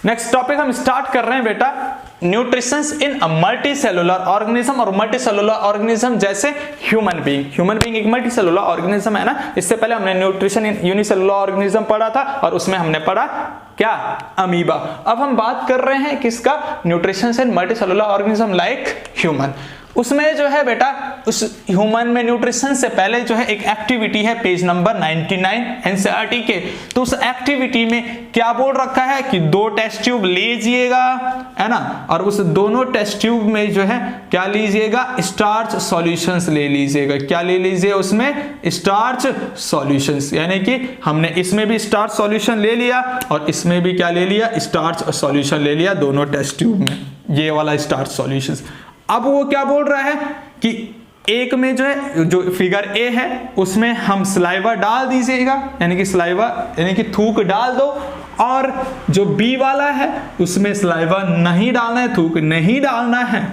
Next topic हम start कर रहे हैं बेटा, nutritions in multicellular organism. और मल्टी सेलुलर ऑर्गेनिज्म जैसे ह्यूमन बीइंग एक मल्टी सेलुलर ऑर्गेनिज्म है ना। इससे पहले हमने न्यूट्रिशन इन यूनिसेलुलर ऑर्गेनिज्म पढ़ा था और उसमें हमने पढ़ा क्या, अमीबा। अब हम बात कर रहे हैं किसका, nutritions in multicellular organism like human. उसमें जो है बेटा, उस ह्यूमन में न्यूट्रिशन से पहले जो है एक एक्टिविटी है पेज नंबर 99 एनसीईआरटी के। तो उस एक्टिविटी में क्या बोल रखा है कि 2 टेस्ट ट्यूब लीजिएगा, है ना, और उस दोनों टेस्ट ट्यूब में जो है क्या लीजिएगा, स्टार्च सॉल्यूशंस ले लीजिएगा। क्या ले लीजिए उसमें, स्टार्च सॉल्यूशंस। यानी कि हमने इसमें भी स्टार्च सॉल्यूशन ले लिया और इसमें भी क्या ले लिया, स्टार्च सॉल्यूशन ले लिया, दोनों टेस्ट ट्यूब में ये वाला स्टार्च सॉल्यूशंस। अब वो क्या बोल रहा है कि एक में जो है, जो फिगर ए है उसमें हम सलाइवा डाल दीजिएगा, यानी कि सलाइवा यानी कि थूक डाल दो, और जो बी वाला है उसमें सलाइवा नहीं डालना है, थूक नहीं डालना है।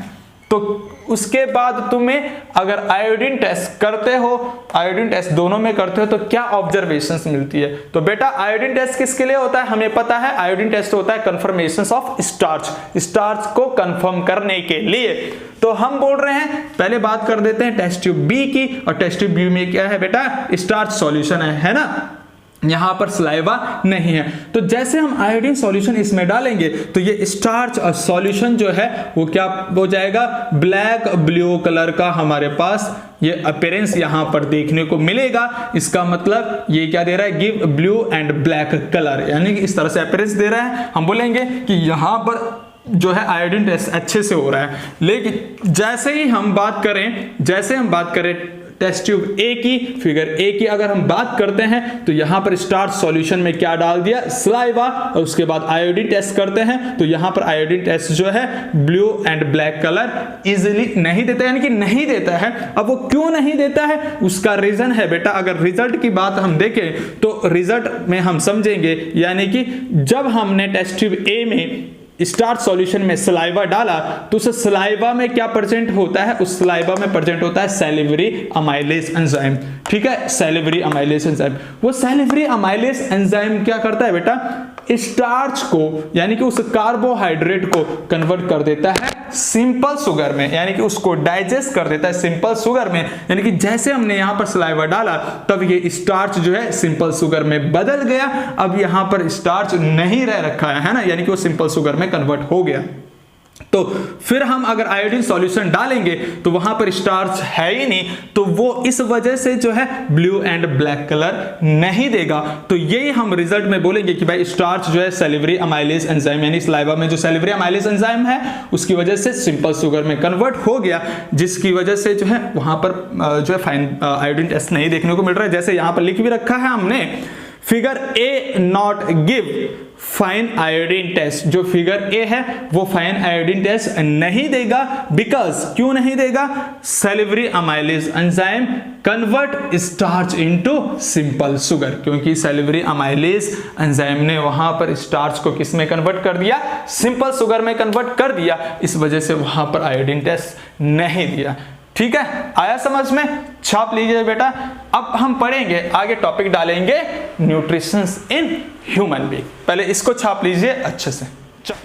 तो उसके बाद तुम्हें अगर आयोडीन टेस्ट करते हो, आयोडीन टेस्ट दोनों में करते हो, तो क्या ऑब्जर्वेशंस मिलती है। तो बेटा आयोडीन टेस्ट किसके लिए होता है, हमें पता है आयोडीन टेस्ट होता है कंफर्मेशन ऑफ स्टार्च, स्टार्च को कंफर्म करने के लिए। तो हम बोल रहे हैं, पहले बात कर देते हैं टेस्ट ट्यूब बी की, और टेस्ट ट्यूब बी में क्या है बेटा, स्टार्च सॉल्यूशन है ना, यहां पर सलाइवा नहीं है। तो जैसे हम आयोडीन सॉल्यूशन इसमें डालेंगे तो ये स्टार्च सॉल्यूशन जो है वो क्या हो जाएगा, ब्लैक ब्लू कलर का हमारे पास ये अपीयरेंस यहां पर देखने को मिलेगा। इसका मतलब ये क्या दे रहा है, give blue and black colour, यानी कि इस तरह से अपीयरेंस दे रहा है। हम बोलेंगे कि यहां पर जो है आयोडीन टेस्ट अच्छे से हो रहा है। लेकिन जैसे ही हम बात करें टेस्ट ट्यूब ए की, फिगर ए की अगर हम बात करते हैं तो यहां पर स्टार्च सॉल्यूशन में क्या डाल दिया, सलाइवा, और उसके बाद आयोडीन टेस्ट करते हैं तो यहां पर आयोडीन टेस्ट जो है blue and black colour easily नहीं देता, यानी कि नहीं देता है। अब वो क्यों नहीं देता है, उसका रीजन है बेटा, अगर रिजल्ट की बात हम देखें तो रिजल्ट में हम समझेंगे, यानी कि जब हमने टेस्ट ट्यूब ए में स्टार्च सॉल्यूशन में सलाइवा डाला तो उस सलाइवा में क्या प्रेजेंट होता है, उस सलाइवा में प्रेजेंट होता है सैलिवरी अमाइलेज एंजाइम। ठीक है, सैलिवरी अमाइलेज एंजाइम। वो सैलिवरी अमाइलेज एंजाइम क्या करता है बेटा, स्टार्च को यानी कि उस कार्बोहाइड्रेट को कन्वर्ट कर देता है सिंपल शुगर में, यानी कि उसको डाइजेस्ट कर देता है सिंपल शुगर में। यानी कि जैसे हमने यहां पर सलाइवा डाला तब ये स्टार्च जो है सिंपल शुगर में बदल गया। अब यहां पर स्टार्च नहीं रह रखा है ना, यानी कि वो सिंपल शुगर में कन्वर्ट हो गया। तो फिर हम अगर आयोडीन सॉल्यूशन डालेंगे तो वहां पर स्टार्च है ही नहीं, तो वो इस वजह से जो है ब्लू एंड ब्लैक कलर नहीं देगा। तो यही हम रिजल्ट में बोलेंगे कि भाई स्टार्च जो है सैलिवरी अमाइलेज एंजाइम, यानी सलाइवा में जो सैलिवरी अमाइलेज एंजाइम है उसकी वजह से सिंपल शुगर में कन्वर्ट हो गया, जिसकी वजह से जो है वहां पर जो है फाइन आयोडीन टेस्ट नहीं देखने को मिल रहा है। जैसे यहां पर लिख भी रखा है हमने, figure A not give fine iodine test. जो फिगर ए है वो फाइन आयोडीन टेस्ट नहीं देगा, बिकॉज क्यों नहीं देगा, salivary amylase enzyme convert starch into simple sugar, क्योंकि सैलिवरी अमाइलेज एंजाइम ने वहां पर स्टार्च को किस में कन्वर्ट कर दिया, सिंपल शुगर में कन्वर्ट कर दिया, इस वजह से वहां पर आयोडीन टेस्ट नहीं दिया। ठीक है, आया समझ में, छाप लीजिए बेटा। अब हम पढ़ेंगे आगे, टॉपिक डालेंगे न्यूट्रिशंस इन ह्यूमन बीइंग। पहले इसको छाप लीजिए अच्छे से,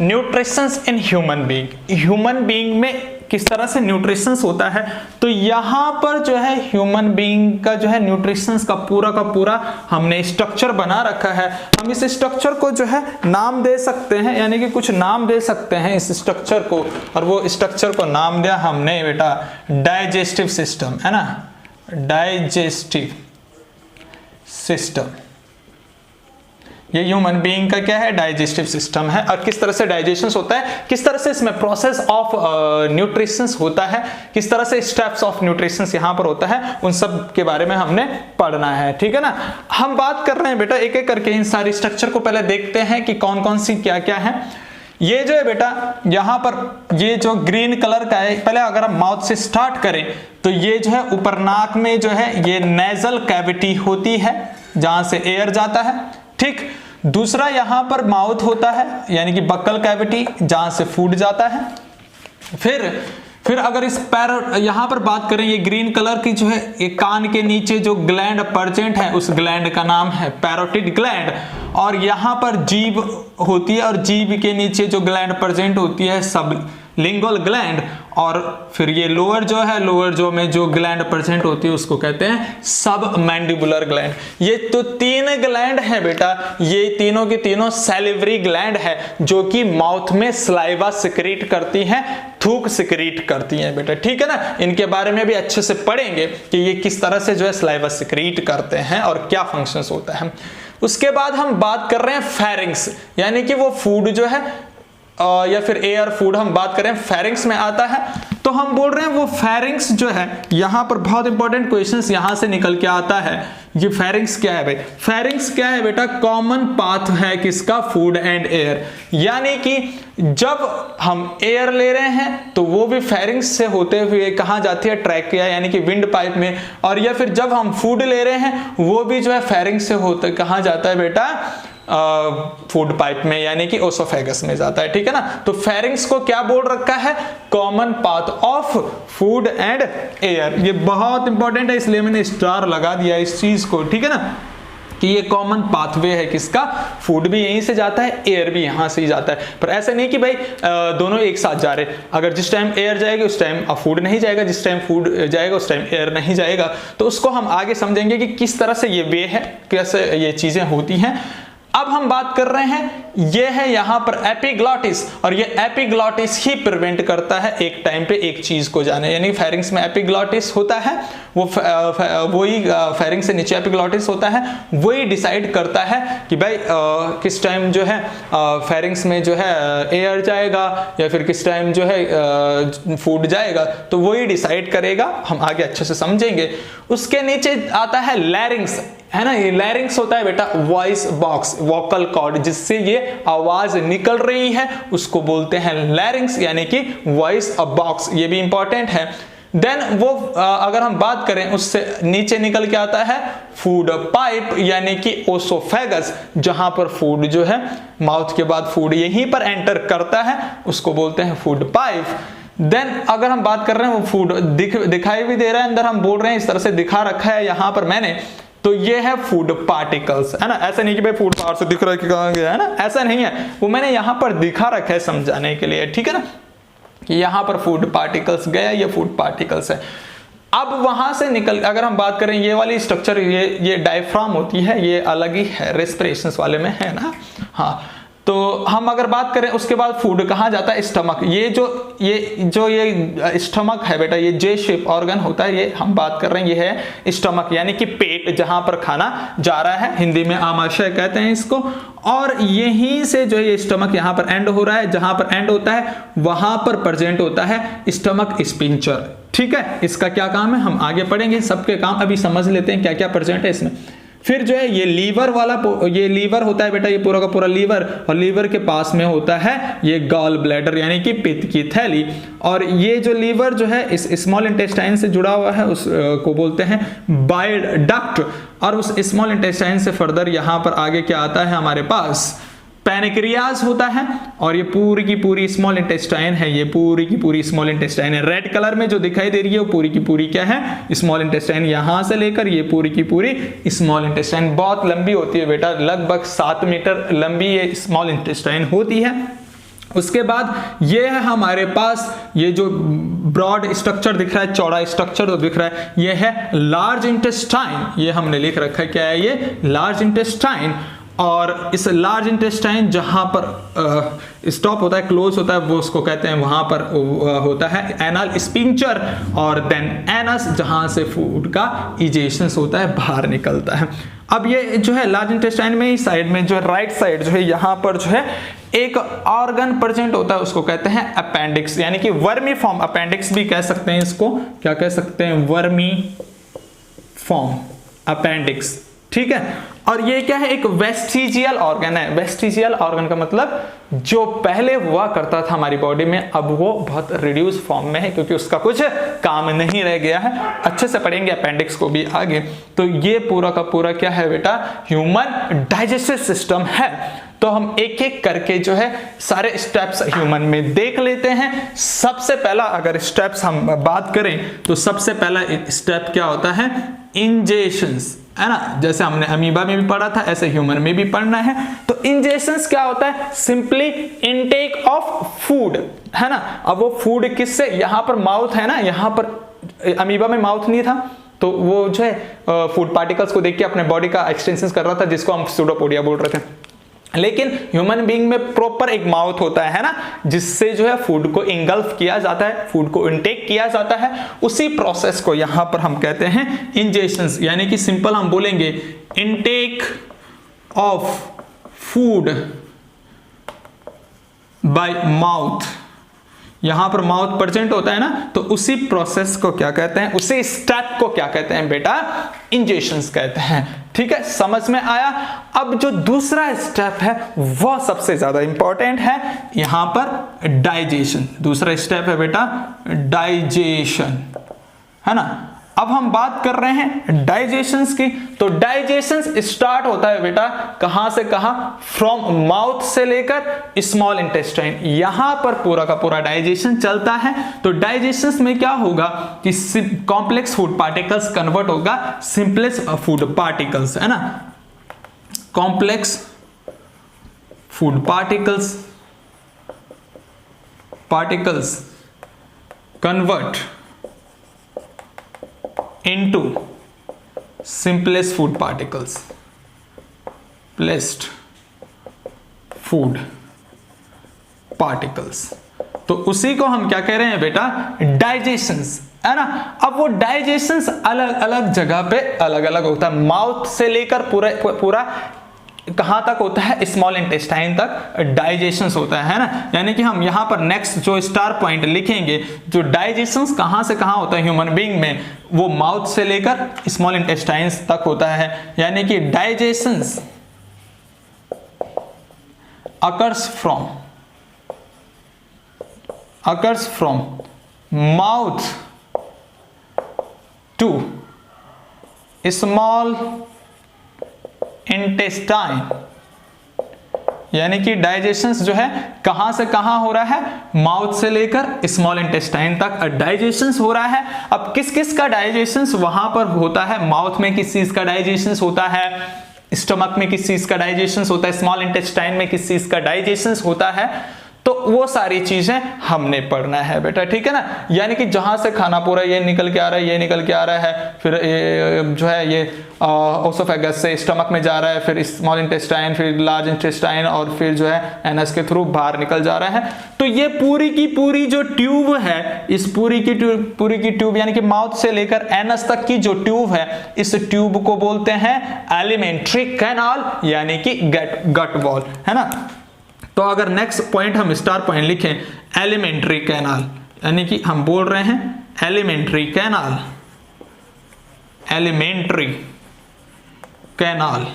nutritions in human being. Human being में किस तरह से न्यूट्रिशंस होता है, तो यहां पर जो है ह्यूमन बीइंग का जो है न्यूट्रिशंस का पूरा हमने स्ट्रक्चर बना रखा है। हम इस स्ट्रक्चर को जो है नाम दे सकते हैं, यानी कि कुछ नाम दे सकते हैं इस स्ट्रक्चर को, और वो स्ट्रक्चर को नाम दिया हमने बेटा डाइजेस्टिव सिस्टम, है ना, डाइजेस्टिव सिस्टम। ये ह्यूमन बीइंग का क्या है, डाइजेस्टिव सिस्टम है। और किस तरह से डाइजेशन होता है, किस तरह से इसमें प्रोसेस ऑफ न्यूट्रिशंस होता है, किस तरह से स्टेप्स ऑफ न्यूट्रिशंस यहां पर होता है, उन सब के बारे में हमने पढ़ना है। ठीक है ना, हम बात कर रहे हैं बेटा एक एक करके इन सारी स्ट्रक्चर को पहले देखते हैं कि कौन कौन सी क्या क्या है। ये जो है बेटा यहां पर ये जो ग्रीन कलर का है, पहले अगर हम माउथ से स्टार्ट करें तो ये जो है ऊपर नाक में जो है ये नेजल कैविटी होती है जहां से एयर जाता है। ठीक, दूसरा यहां पर माउथ होता है यानी कि बक्कल कैविटी जहां से फूड जाता है। फिर अगर इस यहाँ पर बात करें, ये ग्रीन कलर की जो है ये कान के नीचे जो ग्लैंड प्रेजेंट है उस ग्लैंड का नाम है पैरोटिड ग्लैंड, और यहाँ पर जीभ होती है और जीभ के नीचे जो ग्लैंड प्रेजेंट होती है सबलिंगुअल ग्लैंड, और फिर ये लोअर जो है, लोअर जो में जो ग्लैंड प्रेजेंट होती है उसको कहते हैं सब मैंडिबुलर ग्लैंड। ये तो 3 ग्लैंड है बेटा, ये तीनों के तीनों सैलिवरी ग्लैंड है जो कि माउथ में सलाइवा सिक्रीट करती हैं, थूक सिक्रीट करती हैं बेटा, ठीक है ना। इनके बारे में भी अच्छे से पढ़ेंगे कि ये किस तरह से जो है सलाइवा सिक्रीट करते हैं और क्या फंक्शंस होता है। उसके बाद हम बात कर रहे हैं फेरिंग्स, यानी कि वो फूड जो है या फिर एयर फूड हम बात करें फेरिंग्स में आता है, तो हम बोल रहे हैं वो फेरिंग्स जो है, यहां पर बहुत इंपॉर्टेंट क्वेश्चंस यहां से निकल के आता है। ये फेरिंग्स क्या है भाई? फेरिंग्स क्या है बेटा? कॉमन पाथ है किसका? फूड एंड एयर, यानी कि जब हम एयर ले रहे हैं तो वो भी फेरिंग्स से होते हुए कहां जाती है? ट्रैकिया यानी कि विंड पाइप में, और या फिर जब हम फूड ले रहे हैं वो भी जो है फेरिंग्स से होते कहां जाता है बेटा? फूड पाइप में, यानी कि ओसोफेगस में जाता है, ठीक है ना। तो फेरिंग्स को क्या बोल रखा है? Common path of food and air. ये बहुत इंपॉर्टेंट है, इसलिए मैंने स्टार लगा दिया इस चीज को, ठीक है ना, कि ये कॉमन पाथवे है किसका? फूड भी यहीं से जाता है, एयर भी यहां से ही जाता है। पर ऐसा नहीं कि भाई दोनों एक साथ जा रहे, अगर जिस टाइम एयर जाएगी उस टाइम फूड नहीं जाएगा, जिस टाइम फूड जाएगा उस टाइम एयर नहीं जाएगा। तो उसको हम आगे समझेंगे कि किस तरह से ये वे है, कैसे ये चीजें होती हैं। अब हम बात कर रहे हैं, ये है यहां पर एपिग्लॉटिस, और ये एपिग्लॉटिस ही प्रिवेंट करता है एक टाइम पे एक चीज को जाने, यानी फेरिंग्स में एपिग्लॉटिस होता है, वही फेरिंग्स से नीचे एपिग्लॉटिस होता है, वही डिसाइड करता है कि भाई किस टाइम जो है फेरिंग्स में जो है एयर जाएगा या फिर किस टाइम जो है फूड जाएगा, तो वही डिसाइड करेगा। हम आगे अच्छे से समझेंगे। उसके नीचे आता है लैरिंग्स, है ना। ये लैरिंग्स होता है बेटा वॉइस बॉक्स, वोकल कॉर्ड, जिससे ये आवाज निकल रही है उसको बोलते हैं लैरिंग्स, यानी कि वॉइस बॉक्स। ये भी इंपॉर्टेंट है। देन वो अगर हम बात करें उससे नीचे निकल के आता है फूड पाइप, यानी कि ओसोफेगस, जहां पर फूड जो है माउथ के बाद फूड यहीं पर एंटर करता है, उसको बोलते हैं फूड पाइप। देन अगर हम बात कर रहे हैं वो फूड दिखाई भी दे रहा है अंदर, हम बोल रहे हैं इस तरह से दिखा रखा है यहां पर मैंने, तो ये है फूड पार्टिकल्स, है ना। ऐसा नहीं कि भाई फूड बाहर से दिख रहा है कि कहां गया, है ना, ऐसा नहीं है, वो मैंने यहां पर दिखा रखा है समझाने के लिए, ठीक है ना, कि यहां पर फूड पार्टिकल्स गया, ये फूड पार्टिकल्स है। अब वहां से निकल अगर हम बात करें ये वाली स्ट्रक्चर, ये डायफ्राम होती है, ये अलग ही है, रेस्पिरेशन वाले में है ना। हाँ, तो हम अगर बात करें उसके बाद फूड कहाँ जाता है? स्टमक। ये स्टमक है बेटा, ये जे शेप ऑर्गन होता है, ये हम बात कर रहे हैं, ये है स्टमक, यानी कि पेट, जहां पर खाना जा रहा है, हिंदी में आमाशय कहते हैं इसको। और यहीं से जो ये स्टमक यहाँ पर एंड हो रहा है, जहां पर एंड होता है वहां पर प्रेजेंट होता है स्टमक स्पिंचर, ठीक है। इसका क्या काम है हम आगे पढ़ेंगे, सबके काम अभी समझ लेते हैं क्या क्या प्रेजेंट है इसमें। फिर जो है ये लीवर वाला, ये लीवर होता है बेटा, ये पूरा का पूरा लीवर, और लीवर के पास में होता है ये गॉल ब्लैडर, यानी कि पित्त की थैली। और ये जो लीवर जो है इस स्मॉल इंटेस्टाइन से जुड़ा हुआ है, उसको बोलते हैं बाइल डक्ट। और उस स्मॉल इंटेस्टाइन से फर्दर यहां पर आगे क्या आता है हमारे पास? पैनक्रियाज होता है। और ये पूरी की पूरी स्मॉल इंटेस्टाइन है, ये पूरी की पूरी स्मॉल इंटेस्टाइन है, रेड कलर में जो दिखाई दे रही है वो पूरी की पूरी क्या है? Small intestine. यहां से लेकर ये पूरी की पूरी स्मॉल इंटेस्टाइन, बहुत लंबी होती है बेटा, लगभग 7 मीटर लंबी ये स्मॉल इंटेस्टाइन होती है। उसके बाद ये है हमारे पास ये जो ब्रॉड स्ट्रक्चर दिख रहा है, चौड़ा स्ट्रक्चर जो दिख रहा है, ये है लार्ज इंटेस्टाइन, ये हमने लिख रखा है, क्या है ये? Large intestine. और इस लार्ज इंटेस्टाइन जहां पर स्टॉप होता है, क्लोज होता है, वो उसको कहते हैं, वहां पर होता है एनल स्पिंचर। और देन एनस, जहां से फूड का इजेशन होता है, बाहर निकलता है। अब ये जो है लार्ज इंटेस्टाइन में ही साइड में जो है राइट साइड जो है यहाँ पर जो है एक ऑर्गन प्रेजेंट होता है, उसको कहते हैं अपेंडिक्स, यानी कि वर्मी फॉर्म अपेंडिक्स भी कह सकते हैं इसको, क्या कह सकते हैं? वर्मी फॉर्म अपेंडिक्स, ठीक है। और ये क्या है? एक वेस्टिजियल ऑर्गन है। वेस्टिजियल ऑर्गन का मतलब जो पहले हुआ करता था हमारी बॉडी में, अब वो बहुत रिड्यूस फॉर्म में है क्योंकि उसका कुछ काम नहीं रह गया है। अच्छे से पढ़ेंगे अपेंडिक्स को भी आगे। तो ये पूरा का पूरा क्या है बेटा? ह्यूमन डाइजेस्टिव सिस्टम है। तो हम एक एक करके जो है सारे स्टेप्स ह्यूमन में देख लेते हैं। सबसे पहला अगर स्टेप्स हम बात करें तो सबसे पहला स्टेप क्या होता है, इंजेशंस, है ना। जैसे हमने अमीबा में भी पढ़ा था ऐसे ह्यूमन में भी पढ़ना है। तो इंजेशंस क्या होता है, सिंपली इनटेक ऑफ फूड, है ना। अब वो फूड किससे, यहाँ पर माउथ है ना, यहाँ पर अमीबा में माउथ नहीं था तो वो जो है फूड पार्टिकल्स को देख के अपने बॉडी का एक्सटेंशन कर रहा था जिसको हम सूडोपोडिया बोल रहे थे। लेकिन ह्यूमन बीइंग में प्रॉपर एक माउथ होता है ना, जिससे जो है फूड को इंगल्फ किया जाता है, फूड को इनटेक किया जाता है। उसी प्रोसेस को यहां पर हम कहते हैं इंजेशंस, यानी कि सिंपल हम बोलेंगे intake of food by mouth. यहां पर माउथ प्रेजेंट होता है ना, तो उसी प्रोसेस को क्या कहते हैं, उसी स्टेप को क्या कहते हैं बेटा, इंजेशंस कहते हैं। ठीक है, समझ में आया। अब जो दूसरा स्टेप है वह सबसे ज्यादा इंपॉर्टेंट है, यहां पर डाइजेशन। दूसरा स्टेप है बेटा डाइजेशन, है ना। अब हम बात कर रहे हैं डाइजेशंस की। तो डाइजेशंस स्टार्ट होता है बेटा कहां से कहां, फ्रॉम माउथ से लेकर स्मॉल इंटेस्टाइन, यहां पर पूरा का पूरा डाइजेशन चलता है। तो डाइजेशंस में क्या होगा कि कॉम्प्लेक्स फूड पार्टिकल्स कन्वर्ट होगा सिंपलेस्ट फूड पार्टिकल्स, है ना। Complex food particles convert into simplest food particles, तो उसी को हम क्या कह रहे हैं बेटा, डाइजेशंस, है ना। अब वो डाइजेशंस अलग अलग जगह पे अलग अलग होता है, माउथ से लेकर पूरा कहां तक होता है, स्मॉल इंटेस्टाइन तक डाइजेशंस होता है ना। यानी कि हम यहां पर नेक्स्ट जो स्टार पॉइंट लिखेंगे, जो डाइजेशंस कहां से कहां होता है ह्यूमन बीइंग में, वो माउथ से लेकर स्मॉल इंटेस्टाइन तक होता है। यानी कि digestions occurs from mouth to small intestine, यानी कि डाइजेशंस जो है कहां से कहां हो रहा है, माउथ से लेकर स्मॉल इंटेस्टाइन तक डाइजेशंस हो रहा है। अब किस किस का डाइजेशंस वहां पर होता है, माउथ में किस चीज का डाइजेशंस होता है, स्टमक में किस चीज का डाइजेशंस होता है, स्मॉल इंटेस्टाइन में किस चीज का डाइजेशंस होता है, तो वो सारी चीजें हमने पढ़ना है बेटा, ठीक है ना। यानी कि जहां से खाना पूरा ये निकल के आ रहा है, ये निकल के आ रहा है, फिर जो है ये ओसोफेगस से स्टमक में जा रहा है, फिर स्मॉल इंटेस्टाइन, फिर लार्ज इंटेस्टाइन, और फिर जो है एनस के थ्रू बाहर निकल जा रहा है। तो ये पूरी की पूरी जो ट्यूब है, इस पूरी की ट्यूब यानी कि माउथ से लेकर एनस तक की जो ट्यूब है, इस ट्यूब को बोलते हैं एलिमेंट्री कैनाल, यानी कि गट वॉल, है ना। तो अगर नेक्स्ट पॉइंट हम स्टार पॉइंट लिखें, एलिमेंट्री कैनाल, यानी कि हम बोल रहे हैं एलिमेंट्री कैनाल,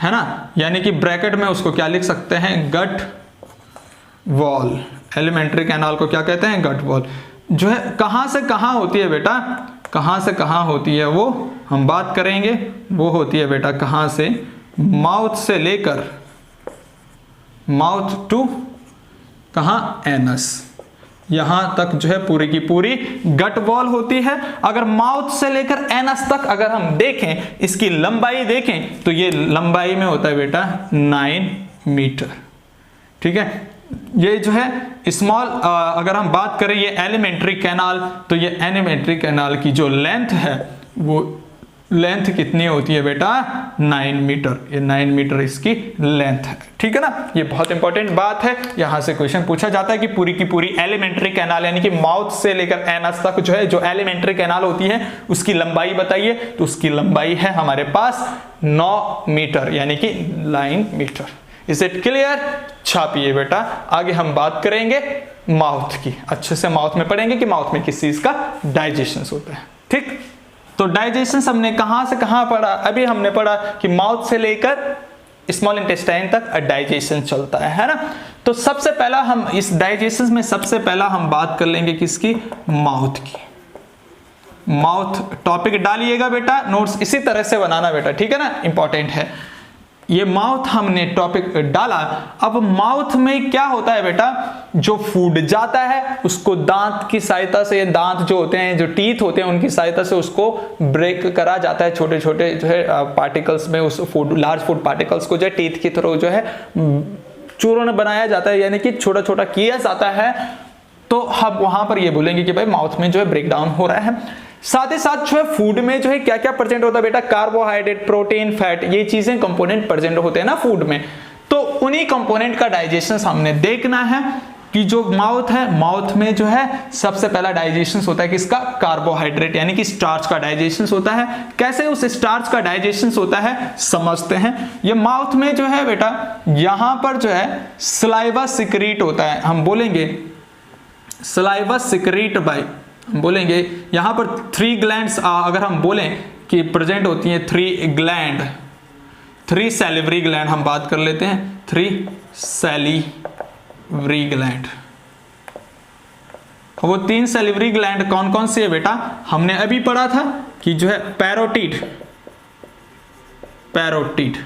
है ना। यानी कि ब्रैकेट में उसको क्या लिख सकते हैं, गट वॉल। एलिमेंट्री कैनाल को क्या कहते हैं, गट वॉल। जो है कहां से कहां होती है बेटा, कहां से कहां होती है वो हम बात करेंगे। वो होती है बेटा कहां से, माउथ से लेकर माउथ टू कहां, एनस, यहां तक जो है पूरी की पूरी गट वॉल होती है। अगर माउथ से लेकर एनस तक अगर हम देखें, इसकी लंबाई देखें, तो ये लंबाई में होता है बेटा 9 मीटर, ठीक है। ये जो है स्मॉल, अगर हम बात करें ये एलिमेंट्री कैनाल, तो ये एलिमेंट्री कैनाल की जो लेंथ है वो लेंथ कितनी होती है बेटा, 9 मीटर। ये 9 मीटर इसकी लेंथ है, ठीक है ना। ये बहुत इंपॉर्टेंट बात है, यहां से क्वेश्चन पूछा जाता है कि पूरी की पूरी एलिमेंट्री कैनाल यानी कि माउथ से लेकर एनस तक जो है जो एलिमेंट्री कैनाल होती है उसकी लंबाई बताइए। तो उसकी लंबाई है हमारे पास 9 मीटर, यानी कि 9 मीटर। Is it clear? छापिए बेटा। आगे हम बात करेंगे माउथ की, अच्छे से माउथ में पढ़ेंगे कि माउथ में किस चीज का डाइजेशन होता है, ठीक। तो डाइजेशन हमने कहां से कहां पढ़ा, अभी हमने पढ़ा कि माउथ से लेकर स्मॉल इंटेस्टाइन तक डाइजेशन चलता है ना। तो सबसे पहला हम इस डाइजेशन में सबसे पहला हम बात कर लेंगे किसकी, माउथ की। माउथ टॉपिक डालिएगा बेटा, नोट्स इसी तरह से बनाना बेटा, ठीक है ना, इंपॉर्टेंट है। ये माउथ हमने टॉपिक डाला। अब माउथ में क्या होता है बेटा, जो फूड जाता है उसको दांत की सहायता से, दांत जो होते हैं, जो टीथ होते हैं, उनकी सहायता से उसको ब्रेक करा जाता है। छोटे छोटे जो है पार्टिकल्स में उस फूड, लार्ज फूड पार्टिकल्स को जो है टीथ की थ्रू जो है चूर्ण बनाया जाता है, यानी कि छोटा छोटा किया जाता है। तो हम वहां पर ये बोलेंगे कि भाई माउथ में जो है ब्रेक डाउन हो रहा है। साथ ही साथ जो है फूड में जो है क्या क्या प्रेजेंट होता है बेटा, कार्बोहाइड्रेट, प्रोटीन, फैट, ये चीजें कंपोनेंट प्रेजेंट होते हैं ना फूड में। तो उन्हीं कंपोनेंट का डाइजेशन हमने देखना है कि जो माउथ है, माउथ में जो है सबसे पहला डाइजेशन होता है किसका, कार्बोहाइड्रेट यानी कि स्टार्च का डाइजेशन होता है। कैसे उस स्टार्च का डाइजेशन होता है समझते हैं। ये माउथ में जो है बेटा, यहां पर जो है सलाइवा सिक्रीट होता है। हम बोलेंगे सलाइवा सिक्रीट बाय, बोलेंगे यहां पर 3 ग्लैंड्स अगर हम बोलें कि प्रेजेंट होती हैं, 3 ग्लैंड, 3 सैलिवरी ग्लैंड हम बात कर लेते हैं, 3 सैलिवरी ग्लैंड। वो 3 सैलिवरी ग्लैंड कौन कौन से है बेटा, हमने अभी पढ़ा था कि जो है पैरोटिड, पैरोटिड,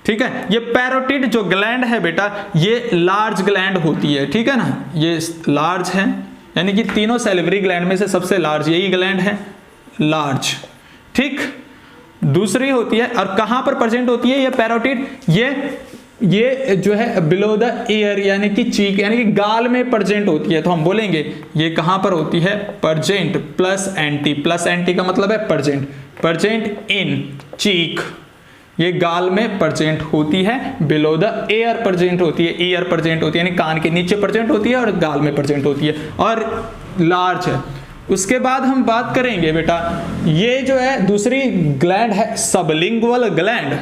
ठीक है। ये पैरोटिड जो ग्लैंड है बेटा, ये लार्ज ग्लैंड होती है, ठीक है ना, ये लार्ज है, यानी कि तीनों सैलिवरी ग्लैंड में से सबसे लार्ज यही ग्लैंड है, लार्ज, ठीक। दूसरी होती है, और कहां पर प्रेजेंट होती है ये पैरोटिड, ये जो है बिलो द ईयर यानी कि चीक यानी कि गाल में प्रेजेंट होती है। तो हम बोलेंगे ये कहां पर होती है, present plus anti, plus anti का मतलब है प्रेजेंट, प्रेजेंट इन चीक, ये गाल में प्रेजेंट होती है। बिलो द ईयर प्रेजेंट होती है, ईयर प्रेजेंट होती है यानी कान के नीचे प्रेजेंट होती है, और गाल में प्रेजेंट होती है, और लार्ज है। उसके बाद हम बात करेंगे बेटा, ये जो है दूसरी ग्लैंड है सबलिंगुअल ग्लैंड,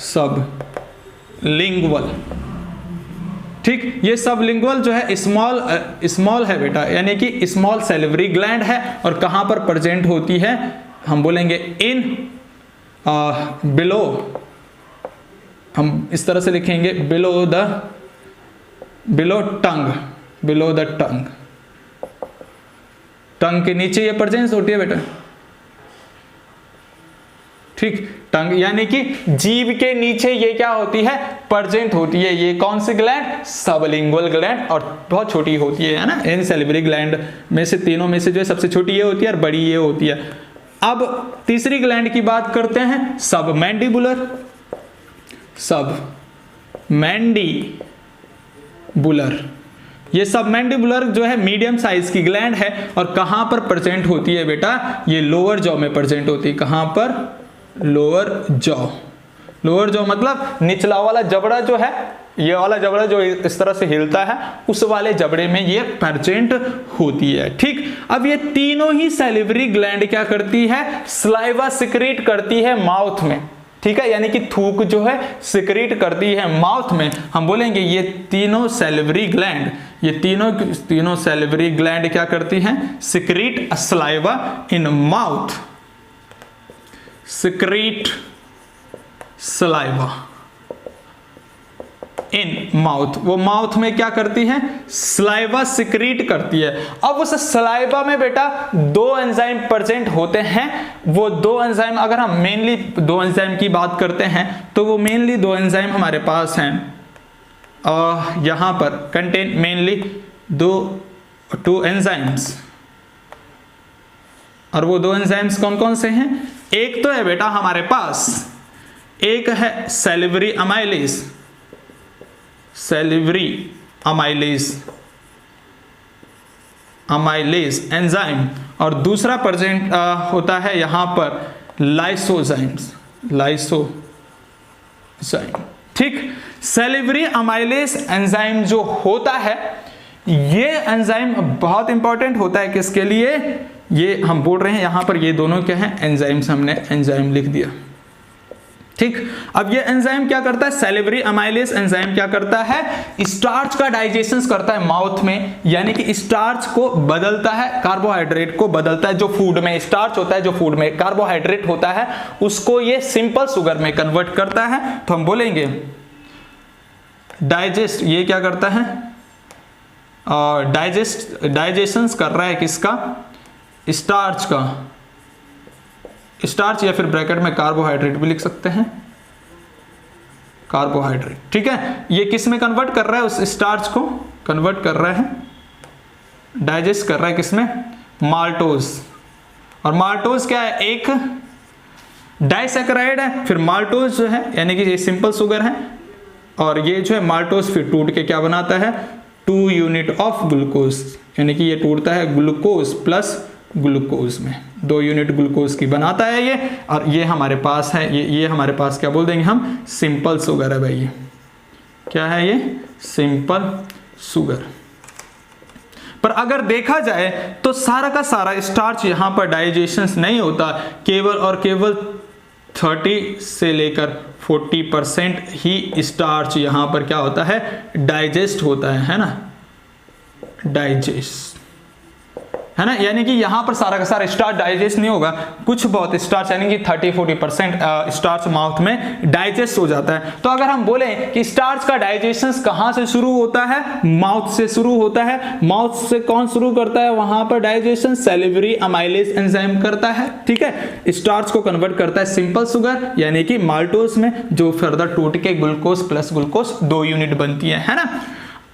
सबलिंगुअल, ठीक। ये सबलिंगुअल जो है स्मॉल है बेटा, यानी कि स्मॉल सैलिवरी ग्लैंड है, और कहां पर प्रेजेंट होती है, हम बोलेंगे इन बिलो, हम इस तरह से लिखेंगे below tongue, below the tongue, tongue के नीचे ये प्रेजेंस होती है बेटा, ठीक। टंग यानी कि जीभ के नीचे ये क्या होती है, प्रेजेंट होती है। ये कौन सी ग्लैंड, सबलिंगुअल ग्लैंड, और बहुत छोटी होती है ना, इन सैलिवरी ग्लैंड में से तीनों में से जो है सबसे छोटी ये होती है, और बड़ी ये होती है। अब तीसरी ग्लैंड की बात करते हैं, सबमैंडिबुलर, सबमैंडिबुलर, ये सबमैंडिबुलर जो है मीडियम साइज की ग्लैंड है, और कहां पर प्रेजेंट होती है बेटा, ये लोअर जॉ में प्रेजेंट होती है। कहां पर, लोअर जॉ, लोअर जॉ मतलब निचला वाला जबड़ा जो है, ये वाला जबड़ा जो इस तरह से हिलता है, उस वाले जबड़े में ये प्रेजेंट होती है, ठीक। अब ये तीनों ही सैलिवरी ग्लैंड क्या करती है, सलाइवा सिक्रीट करती है माउथ में, ठीक है, यानी कि थूक जो है सिक्रीट करती है माउथ में। हम बोलेंगे ये तीनों सैलिवरी ग्लैंड, ये तीनों सैलिवरी ग्लैंड क्या करती हैं, secrete saliva in mouth, secrete saliva in mouth, वो माउथ में क्या करती है, सलाइवा सिक्रीट करती है। अब उस सलाइवा में बेटा 2 एंजाइम प्रेजेंट होते हैं। वो 2 एंजाइम, अगर हम मेनली 2 एंजाइम की बात करते हैं तो वो मेनली 2 एंजाइम हमारे पास हैं, यहां पर कंटेन मेनली 2 एंजाइम्स, और वो 2 एंजाइम्स कौन कौन से हैं, एक तो है बेटा हमारे पास, एक है salivary amylase, salivary amylase enzyme, और दूसरा प्रेजेंट होता है यहां पर लाइसोजाइम्स, लाइसोजाइम, ठीक। सैलिवरी अमाइलेज एंजाइम जो होता है, ये एंजाइम बहुत इंपॉर्टेंट होता है किसके लिए, ये हम बोल रहे हैं यहां पर ये दोनों क्या हैं, एंजाइम्स, हमने एंजाइम लिख दिया, ठीक। अब ये एंजाइम क्या करता है, सैलिवरी अमाइलेज एंजाइम क्या करता है, स्टार्च का डाइजेशन करता है माउथ में, यानी कि स्टार्च को बदलता है, कार्बोहाइड्रेट को बदलता है। जो फूड में स्टार्च होता है, जो फूड में कार्बोहाइड्रेट होता है, उसको ये सिंपल शुगर में कन्वर्ट करता है। तो हम बोलेंगे डाइजेस्ट, ये क्या करता है, डाइजेशन कर रहा है किसका, स्टार्च का, स्टार्च, या फिर ब्रैकेट में कार्बोहाइड्रेट भी लिख सकते हैं, कार्बोहाइड्रेट, ठीक है। ये किस में कन्वर्ट कर रहा है, उस स्टार्च को कन्वर्ट कर रहा है, डाइजेस्ट कर रहा है किसमें, माल्टोज। और माल्टोज क्या है, एक डाइसैकेराइड है, फिर माल्टोज जो है यानी कि ये सिंपल शुगर है, और ये जो है माल्टोज फिर टूट के क्या बनाता है, 2 यूनिट ऑफ ग्लूकोज, यानी कि ये टूटता है ग्लूकोज प्लस ग्लूकोज में, 2 यूनिट ग्लूकोज की बनाता है ये। और ये हमारे पास है, ये हमारे पास क्या बोल देंगे हम, सिंपल शुगर है भाई। ये क्या है, ये सिंपल शुगर। पर अगर देखा जाए तो सारा का सारा स्टार्च यहां पर डाइजेशन नहीं होता, केवल और केवल 30 से लेकर 40% ही स्टार्च यहां पर क्या होता है, डाइजेस्ट होता है ना, डाइजेस्ट है ना। यानी कि यहां पर सारा का सारा स्टार्च डाइजेस्ट नहीं होगा, कुछ बहुत स्टार्च यानी कि 30-40% स्टार्च माउथ में डाइजेस्ट हो जाता है। तो अगर हम बोले कि स्टार्च का डाइजेशन कहां से शुरू होता है, माउथ से शुरू होता है। माउथ से कौन शुरू करता है, वहां पर डाइजेशन सैलिवरी अमाइलेज एंजाइम करता है, ठीक है। स्टार्च को कन्वर्ट करता है सिंपल शुगर यानी कि माल्टोज में, जो फर्दर टूट के ग्लूकोज प्लस ग्लूकोज 2 यूनिट बनती है ना।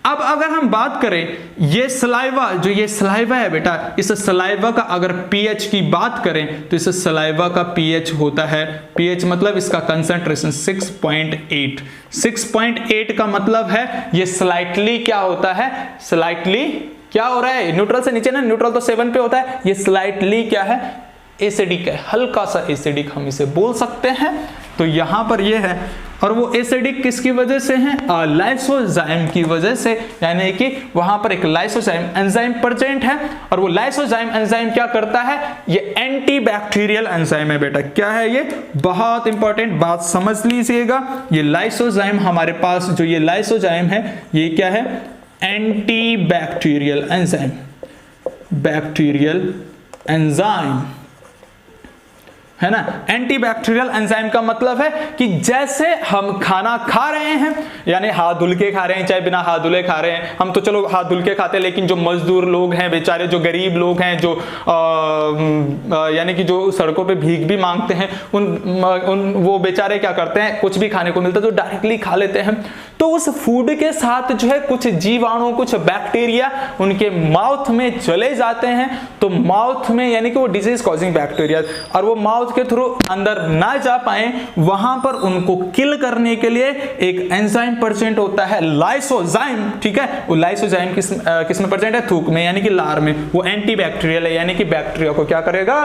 अब अगर हम बात करें ये सलाइवा, जो ये सलाइवा है बेटा, इस सलाइवा का अगर पीएच की बात करें तो इस सलाइवा का पीएच होता है, पीएच मतलब इसका कंसंट्रेशन 6.8। 6.8 का मतलब है ये स्लाइटली क्या होता है, स्लाइटली क्या हो रहा है, न्यूट्रल से नीचे ना, न्यूट्रल तो 7 पे होता है, ये स्लाइटली क्या है, एसिडिक है, हल्का सा एसिडिक हम इसे बोल सकते हैं। तो यहां पर ये है, और वो एसिडिक किसकी वजह से है, लाइसोजाइम की वजह से, यानी कि वहां पर एक लाइसोजाइम एंजाइम प्रेजेंट है। और वो लाइसोजाइम एंजाइम क्या करता है, ये एंटीबैक्टीरियल एंजाइम है बेटा। क्या है ये, बहुत इंपॉर्टेंट बात समझ लीजिएगा। ये लाइसोजाइम हमारे पास, जो ये लाइसोजाइम है ये क्या है, एंटीबैक्टीरियल एंजाइम, बैक्टीरियल एंजाइम है ना। एंटीबैक्टीरियल एंजाइम का मतलब है कि जैसे हम खाना खा रहे हैं, यानी हाथ धुल के खा रहे हैं चाहे बिना हाथ धुले खा रहे हैं, हम तो चलो हाथ धुल के खाते हैं, लेकिन जो मजदूर लोग हैं बेचारे, जो गरीब लोग हैं, जो यानी कि जो सड़कों पे भीख भी मांगते हैं, उन वो बेचारे क्या करते हैं, कुछ भी खाने को मिलता है तो डायरेक्टली खा लेते हैं। तो उस फूड के साथ जो है कुछ जीवाणु, कुछ बैक्टीरिया उनके माउथ में चले जाते हैं। तो माउथ में यानी कि वो डिजीज कॉजिंग बैक्टीरिया, और वो माउथ के थ्रू अंदर ना जा पाए, वहां पर उनको किल करने के लिए एक एंजाइम प्रेजेंट होता है, लाइसोजाइम, ठीक है। वो लाइसोजाइम किस में प्रेजेंट है, थूक में यानी कि लार में। वो एंटीबैक्टीरियल है, यानी कि बैक्टीरिया को क्या करेगा,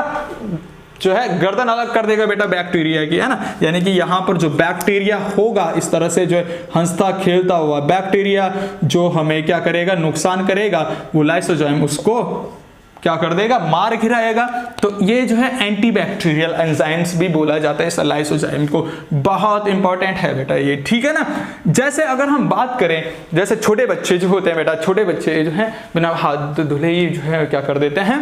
जो है गर्दन अलग कर देगा बेटा बैक्टीरिया की, है ना। यानी कि यहां पर जो बैक्टीरिया होगा, इस तरह से जो है हंसता खेलता हुआ बैक्टीरिया जो हमें क्या करेगा, नुकसान करेगा, वो लाइसोजाइम उसको क्या कर देगा, मार गिराएगा। तो ये जो है एंटीबैक्टीरियल एंजाइम्स भी बोला जाता है इस लाइसोजाइम को। बहुत इंपॉर्टेंट है बेटा ये, ठीक है ना। जैसे अगर हम बात करें, जैसे छोटे बच्चे जो होते हैं बेटा, छोटे बच्चे जो है बिना हाथ धुले ही जो है क्या कर देते हैं,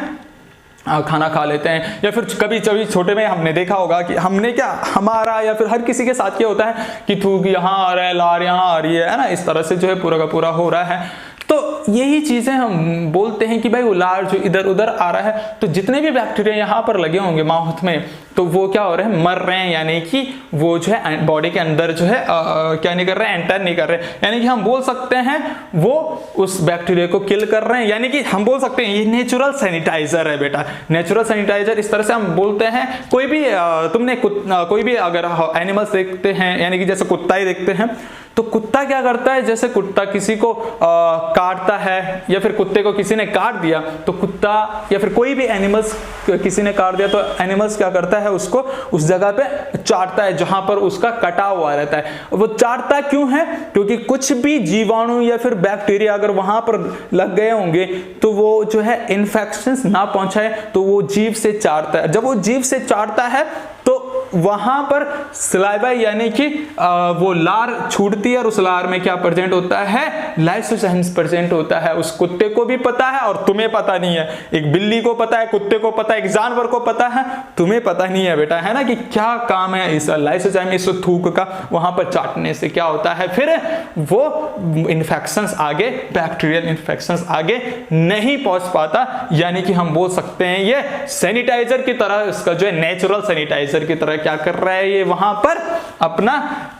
खाना खा लेते हैं। या फिर कभी कभी छोटे में हमने देखा होगा कि हमने क्या, हमारा या फिर हर किसी के साथ क्या होता है कि थूक यहाँ आ रहा है, लार यहाँ आ रही है ना, इस तरह से जो है पूरा का पूरा हो रहा है। तो यही चीजें हम बोलते हैं कि भाई वो लार जो इधर उधर आ रहा है, तो जितने भी बैक्टीरिया यहाँ पर लगे होंगे माउथ में, तो वो क्या हो रहे हैं, मर रहे हैं, यानी कि वो जो है बॉडी के अंदर जो है क्या नहीं कर रहे हैं, एंटर नहीं कर रहे हैं। यानी कि हम बोल सकते हैं वो उस बैक्टीरिया को किल कर रहे हैं। यानी कि हम बोल सकते हैं ये नेचुरल सैनिटाइजर है बेटा, नेचुरल सैनिटाइजर। इस तरह से हम बोलते हैं। कोई भी तुमने कोई भी अगर एनिमल्स देखते हैं, यानी कि जैसे कुत्ता ही देखते हैं, तो कुत्ता क्या करता है, जैसे कुत्ता किसी को काटता है या फिर कुत्ते को किसी ने काट दिया, तो कुत्ता या फिर कोई भी एनिमल्स किसी ने काट दिया, तो एनिमल्स क्या करता है, उसको उस जगह पे चाटता है जहां पर उसका कटा हुआ रहता है। वो चाटता क्यों है, क्योंकि कुछ भी जीवाणु या फिर बैक्टीरिया अगर वहां पर लग गए होंगे तो वो जो है इन्फेक्शन ना पहुंचाए, तो वो जीभ से चाटता है। जब वो जीभ से चाटता है तो वहां पर सलाइवा यानी कि वो लार छूटती है, और उस लार में क्या प्रेजेंट होता है, लाइसोजाइम्स प्रेजेंट होता है। उस कुत्ते को भी पता है और तुम्हें पता नहीं है। एक बिल्ली को पता है, कुत्ते को पता है, एक जानवर को पता है, तुम्हें पता नहीं है बेटा, है ना, कि क्या काम है इस लाइसोजाइम, इस थूक का। वहां पर चाटने से क्या होता है, फिर वो इन्फेक्शंस आगे, बैक्टीरियल इन्फेक्शंस आगे नहीं पहुंच पाता। यानी कि हम बोल सकते हैं ये सैनिटाइजर की तरह, इसका जो है नेचुरल सैनिटाइजर की तरह है, क्या कर रहा है, ये वहां पर अपना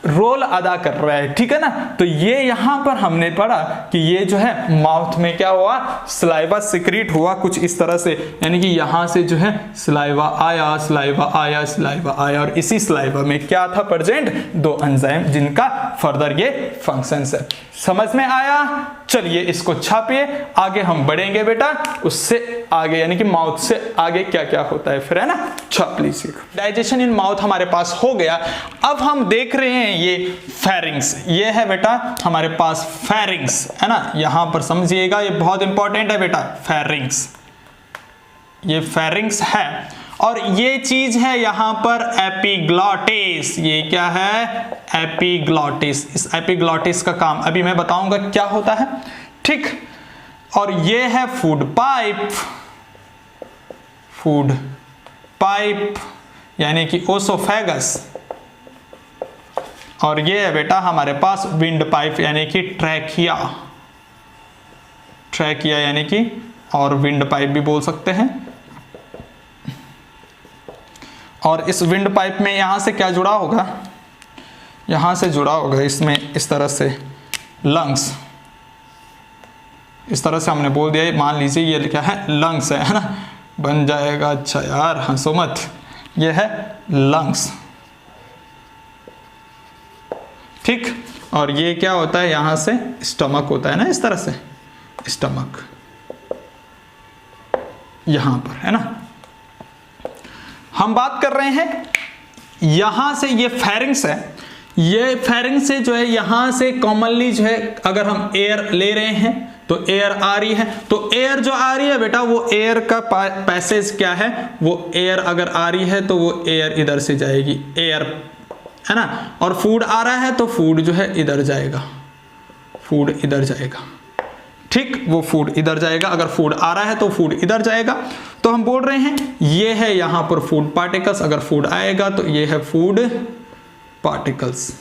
रोल अदा कर रहा है, ठीक है ना। तो ये यहां पर हमने पढ़ा कि ये जो है माउथ में क्या हुआ, सलाइवा सिक्रीट हुआ कुछ इस तरह से, यानी कि यहां से जो है सलाइवा आया, सलाइवा आया, सलाइवा आया, और इसी सलाइवा में क्या था प्रेजेंट, 2 एंजाइम जिनका फर्दर ये फंक्शंस है। समझ में आया? चलिए इसको छापिए, आगे हम बढ़ेंगे बेटा उससे आगे, यानी कि माउथ से आगे क्या क्या होता है फिर, है ना। छाप लीजिए। डाइजेशन इन माउथ हमारे पास हो गया। अब हम देख रहे हैं ये फेरिंग्स, ये है बेटा हमारे पास फेरिंग्स, है ना। यहां पर समझिएगा, ये बहुत इंपॉर्टेंट है बेटा, फेरिंग्स, ये फेरिंग्स है। और ये चीज है यहां पर एपिग्लॉटिस, ये क्या है, एपिग्लॉटिस। इस एपिग्लॉटिस का काम अभी मैं बताऊंगा क्या होता है, ठीक। और ये है फूड पाइप, फूड पाइप यानी कि ओसोफेगस। और ये है बेटा हमारे पास विंड पाइप यानी कि ट्रैकिया, ट्रैकिया यानी कि, और विंड पाइप भी बोल सकते हैं। और इस विंड पाइप में यहां से क्या जुड़ा होगा, यहां से जुड़ा होगा इसमें इस तरह से लंग्स, इस तरह से हमने बोल दिया, मान लीजिए ये क्या है, लंग्स है ना, बन जाएगा। अच्छा यार हंसो मत, ये है लंग्स, ठीक। और ये क्या होता है, यहां से स्टमक होता है ना, इस तरह से स्टमक यहां पर, है ना। हम बात कर रहे हैं यहां से, ये फेरिंग्स है, ये फेरिंग्स से जो है यहां से कॉमनली जो है अगर हम एयर ले रहे हैं तो एयर आ रही है, तो एयर जो आ रही है बेटा वो एयर का पैसेज क्या है, वो एयर अगर आ रही है तो वो एयर इधर से जाएगी, एयर, है ना। और फूड आ रहा है तो फूड जो है इधर जाएगा, फूड इधर जाएगा, ठीक। वो फूड इधर जाएगा, अगर फूड आ रहा है तो फूड इधर जाएगा। तो हम बोल रहे हैं ये है यहां पर फूड पार्टिकल्स, अगर फूड आएगा तो ये है फूड पार्टिकल्स,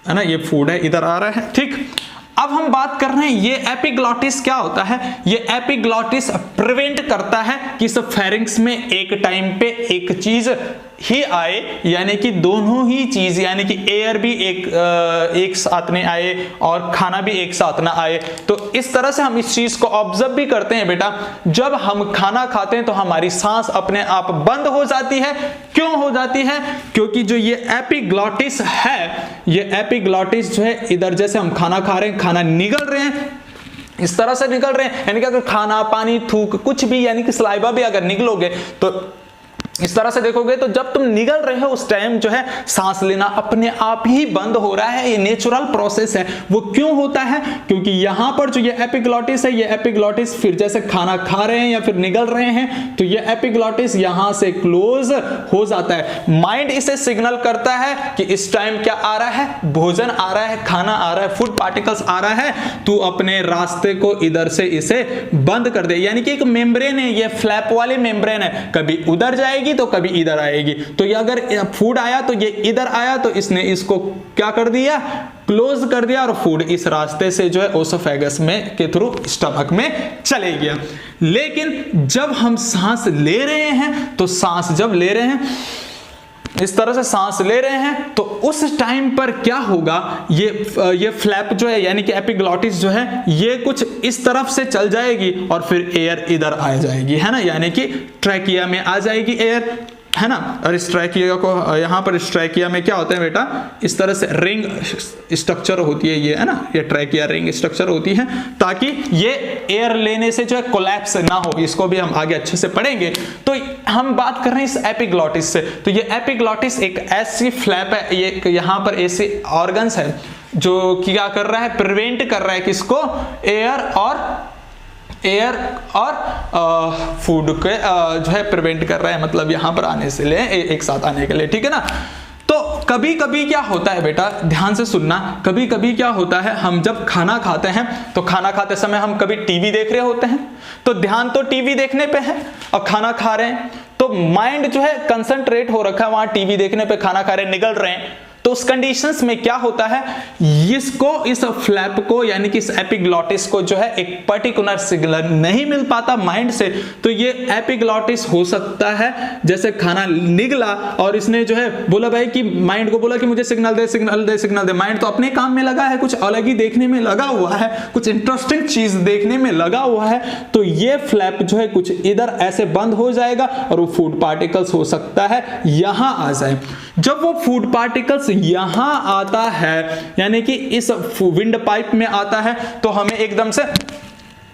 है ना, ये फूड है इधर आ रहा है, ठीक। अब हम बात कर रहे हैं ये एपिग्लॉटिस क्या होता है, ये एपिग्लॉटिस प्रिवेंट करता है कि इस फेरिंग्स में एक टाइम पे एक चीज ही आए, यानी कि दोनों ही चीज, यानी कि एयर भी एक साथ में आए और खाना भी एक साथ ना आए। तो इस तरह से हम इस चीज को ऑब्जर्व भी करते हैं बेटा, जब हम खाना खाते हैं तो हमारी सांस अपने आप बंद हो जाती है। क्यों हो जाती है? क्योंकि जो ये एपिग्लॉटिस है, ये एपिग्लॉटिस जो है इधर, जैसे हम खाना खा रहे हैं, खाना निगल रहे हैं, इस तरह से निकल रहे हैं, यानी कि अगर खाना, पानी, थूक कुछ भी, यानी कि सलाइवा भी अगर निकलोगे तो इस तरह से देखोगे, तो जब तुम निगल रहे हो उस टाइम जो है सांस लेना अपने आप ही बंद हो रहा है। ये नेचुरल प्रोसेस है। वो क्यों होता है? क्योंकि यहां पर जो ये एपिग्लॉटिस है, ये एपिग्लॉटिस फिर जैसे खाना खा रहे हैं या फिर निगल रहे हैं तो ये एपिग्लॉटिस यहां से क्लोज हो जाता है। माइंड इसे सिग्नल करता है कि इस टाइम क्या आ रहा है, भोजन आ रहा है, खाना आ रहा है, फूड पार्टिकल्स आ रहा है, तू अपने रास्ते को इधर से इसे बंद कर दे। यानी कि एक मेम्ब्रेन है, ये फ्लैप वाली मेम्ब्रेन है, कभी उधर जाएगी तो कभी इधर आएगी। तो ये अगर फूड आया तो ये इधर आया तो इसने इसको क्या कर दिया, क्लोज कर दिया, और फूड इस रास्ते से जो है ओसोफेगस में के थ्रू स्टमक में चले गया। लेकिन जब हम सांस ले रहे हैं, तो सांस जब ले रहे हैं, इस तरह से सांस ले रहे हैं, तो उस टाइम पर क्या होगा, ये फ्लैप जो है यानी कि एपिग्लॉटिस जो है ये कुछ इस तरफ से चल जाएगी और फिर एयर इधर आ जाएगी, है ना, यानी कि ट्रैकिया में आ जाएगी एयर, है ना। और इस ट्रैकिया को, यहां पर इस ट्रैकिया में क्या होता है बेटा, इस तरह से रिंग स्ट्रक्चर होती है, ये है ना, ये ट्रैकिया रिंग स्ट्रक्चर होती है, ताकि ये एयर लेने से जो है कोलैप्स ना हो। इसको भी हम आगे अच्छे से पढ़ेंगे। तो हम बात कर रहे हैं इस एपिग्लॉटिस से। तो ये एपिग्लॉटिस एक ऐसी फ्लैप है, ये यहां पर ऐसे ऑर्गन्स है जो क्या कर रहा है, प्रिवेंट कर रहा है किसको, एयर और फूड के जो है प्रिवेंट कर रहा है, मतलब यहां पर आने से ले एक साथ आने के लिए, ठीक है ना। तो कभी कभी क्या होता है बेटा, ध्यान से सुनना, कभी कभी क्या होता है, हम जब खाना खाते हैं तो खाना खाते समय हम कभी टीवी देख रहे होते हैं, तो ध्यान तो टीवी देखने पे है और खाना खा रहे हैं, तो माइंड जो है कंसंट्रेट हो रखा है वहां टीवी देखने पे, खाना खा रहे हैं, निगल रहे हैं, तो उस कंडीशंस में क्या होता है, इसको इस फ्लैप को यानी कि इस एपिग्लॉटिस को जो है एक पर्टिकुलर सिग्नल नहीं मिल पाता माइंड से, तो ये एपिग्लॉटिस हो सकता है जैसे खाना निगला और इसने जो है बोला भाई कि माइंड को बोला कि मुझे सिग्नल दे सिग्नल दे सिग्नल दे, माइंड तो अपने काम में लगा है, कुछ अलग ही देखने में लगा हुआ है, कुछ इंटरेस्टिंग चीज देखने में लगा हुआ है, तो ये फ्लैप जो है कुछ इधर ऐसे बंद हो जाएगा और वो फूड पार्टिकल्स हो सकता है यहां आ जाए। जब वो फूड पार्टिकल्स यहां आता है यानी कि इस विंड पाइप में आता है तो हमें एकदम से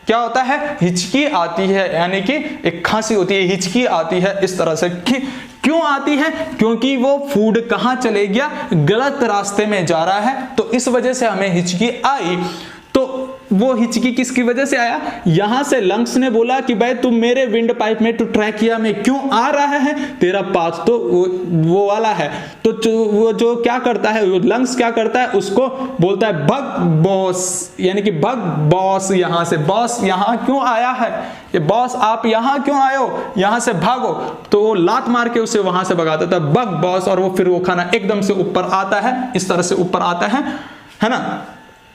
क्या होता है, हिचकी आती है, यानी कि एक खांसी होती है, हिचकी आती है इस तरह से। क्यों आती है? क्योंकि वो फूड कहां चले गया, गलत रास्ते में जा रहा है, तो इस वजह से हमें हिचकी आई। तो वो हिचकी किसकी वजह से आया, यहां से लंग्स ने बोला कि भाई तुम मेरे विंड पाइप में, तू ट्रैकिया में क्यों आ रहा है, तेरा पाथ तो वो वाला है। तो वो जो क्या करता है, वो लंग्स क्या करता है, उसको बोलता है भग बॉस, यानी कि भग बॉस, यहां से बॉस यहां क्यों आया है, ये बॉस आप यहां क्यों आए हो, यहां से भागो। तो वो लात मार के उसे वहां से भगाता था, भग बॉस, और वो फिर वो खाना एकदम से ऊपर आता है, इस तरह से ऊपर आता है ना,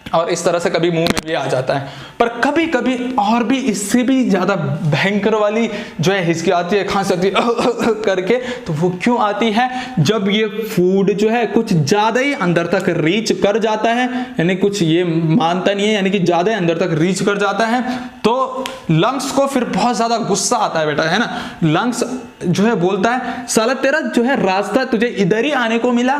और इस तरह से कभी मुंह में भी आ जाता है। पर कभी कभी और भी इससे भी ज्यादा भयंकर वाली जो है हिचकी आती है, खांसी आती है करके, तो वो क्यों आती है, जब ये फूड जो है कुछ ज्यादा ही अंदर तक रीच कर जाता है, यानी कुछ ये मानता नहीं है, यानी कि ज्यादा अंदर तक रीच कर जाता है, तो लंग्स को फिर बहुत ज्यादा गुस्सा आता है बेटा, है ना। लंग्स जो है बोलता है साला तेरा जो है रास्ता तुझे इधर ही आने को मिला,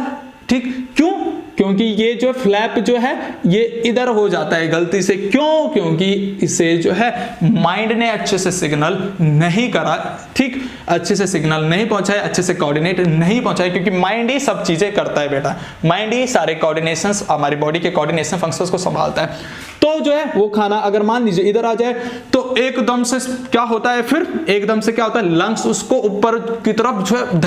ठीक, क्यों, क्योंकि ये जो फ्लैप जो है ये इधर हो जाता है गलती से, क्यों, क्योंकि इसे जो है माइंड ने अच्छे से सिग्नल नहीं करा, ठीक, अच्छे से सिग्नल नहीं पहुंचाए, अच्छे से कोऑर्डिनेट नहीं पहुंचाए, क्योंकि माइंड ही सब चीजें करता है बेटा, माइंड ही सारे कोऑर्डिनेशंस, हमारी बॉडी के कोऑर्डिनेशन फंक्शंस को संभालता है। तो जो है वो खाना अगर मान लीजिए इधर आ जाए तो एकदम से क्या होता है, फिर एकदम से क्या होता है, लंग्स उसको ऊपर की तरफ जो है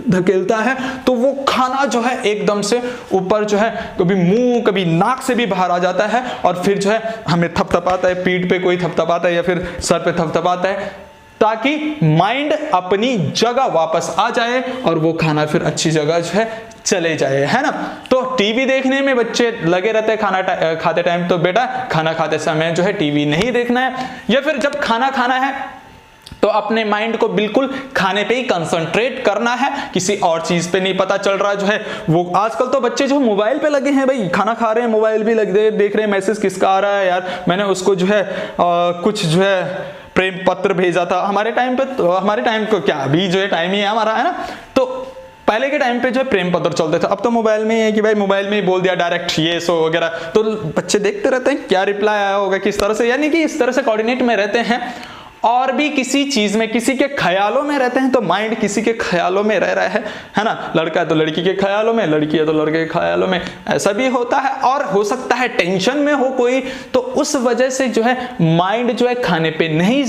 धकेलता है, तो वो खाना जो है एकदम से ऊपर जो है कभी मुंह कभी नाक से भी बाहर आ जाता है, और फिर जो है हमें थपथपाता है, पीठ पे कोई थपथपाता है या फिर सर पे थपथपाता है, ताकि माइंड अपनी जगह वापस आ जाए और वो खाना फिर अच्छी जगह जो है चले जाए, है ना। तो टीवी देखने में बच्चे लगे रहते हैं खाना खाते टाइम, तो बेटा खाना खाते समय जो है टीवी नहीं देखना है, या फिर जब खाना खाना है तो अपने माइंड को बिल्कुल खाने पे ही कंसंट्रेट करना है, किसी और चीज पे नहीं पता चल रहा जो है वो। आजकल तो बच्चे जो मोबाइल पे लगे हैं भाई, खाना खा रहे हैं मोबाइल भी लगे देख रहे हैं, मैसेज किसका आ रहा है यार, मैंने उसको जो है कुछ जो है प्रेम पत्र भेजा था, हमारे टाइम पे, तो हमारे टाइम को क्या, अभी जो है टाइम ही है हमारा, है ना। तो पहले के टाइम पे जो है प्रेम पत्र चलते थे, अब तो मोबाइल में ही है कि भाई मोबाइल में ही बोल दिया डायरेक्ट ये सो वगैरह, तो बच्चे देखते रहते हैं क्या रिप्लाई आया होगा किस तरह से, यानी कि इस तरह से कोऑर्डिनेट में रहते हैं। और भी किसी चीज में किसी के ख्यालों में रहते हैं, तो माइंड किसी के ख्यालों में रह रहा है ना, लड़का है तो लड़की के ख्यालों में, लड़की है तो लड़के के ख्यालों में, ऐसा भी होता है। और हो सकता है टेंशन में हो कोई, तो उस वजह से जो है माइंड जो है खाने पे नहीं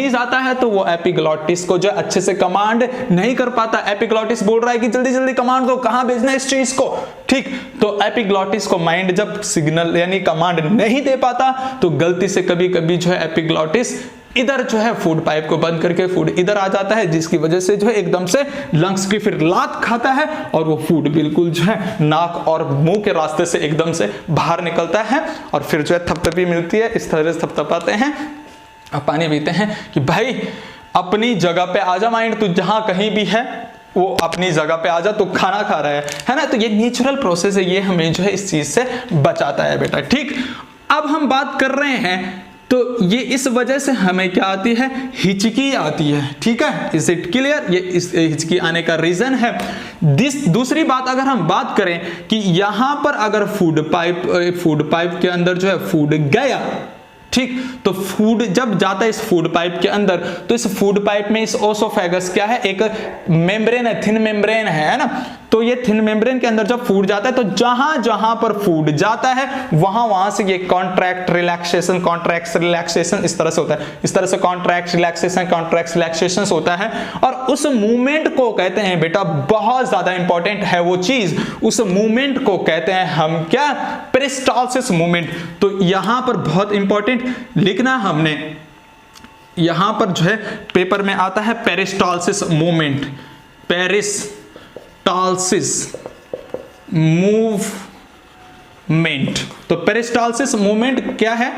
जाता है, तो वो एपिग्लॉटिस को जो है अच्छे से कमांड नहीं कर पाता। एपिग्लॉटिस बोल रहा है कि जल्दी जल्दी कमांड दो, कहां भेजना है इस चीज को, ठीक। तो एपिग्लॉटिस को माइंड जब सिग्नल यानी कमांड नहीं दे पाता, तो गलती से कभी कभी जो है एपिग्लॉटिस इधर जो है फूड पाइप को बंद करके फूड इधर आ जाता है, जिसकी वजह से जो है एकदम से लंग्स की फिर लात खाता है और वो फूड बिल्कुल जो है नाक और मुंह के रास्ते से एकदम से बाहर निकलता है, और फिर जो है थपथपी मिलती है, इस तरह से थपथपाते हैं और पानी पीते हैं कि भाई अपनी जगह पे आजा माइंड, तू जहां कहीं भी है वो अपनी जगह पे आजा, तो खाना खा रहा है ना। तो ये नेचुरल प्रोसेस है, ये हमें जो है इस चीज से बचाता है बेटा, ठीक। अब हम बात कर रहे हैं, तो ये इस वजह से हमें क्या आती है, हिचकी आती है, ठीक है, इज इट क्लियर। ये इस हिचकी आने का रीजन है। दूसरी बात अगर हम बात करें कि यहां पर अगर फूड पाइप के अंदर जो है फूड गया, ठीक, तो फूड जब जाता है इस फूड पाइप के अंदर, तो इस फूड पाइप में इस ओसोफेगस क्या है, एक मेम्ब्रेन है, थिन मेम्ब्रेन है ना। तो ये थिन मेम्ब्रेन के अंदर जब फूड जाता है, तो जहां जहां पर फूड जाता है वहां से ये कॉन्ट्रैक्ट रिलैक्सेशन इस तरह से होता है, इस तरह से कॉन्ट्रैक्ट रिलैक्सेशन होता है। और उस मूवमेंट को कहते हैं बेटा, बहुत ज्यादा इंपॉर्टेंट है वो चीज, उस मूवमेंट को कहते हैं हम क्या, पेरिस्टाल्सिस मूवमेंट। तो यहां पर बहुत इंपॉर्टेंट लिखना हमने, यहां पर जो है पेपर में आता है पेरिस्टाल्सिस मूवमेंट, पेरिस्टालसिस मूवमेंट। तो पेरिस्टालसिस मूवमेंट क्या है?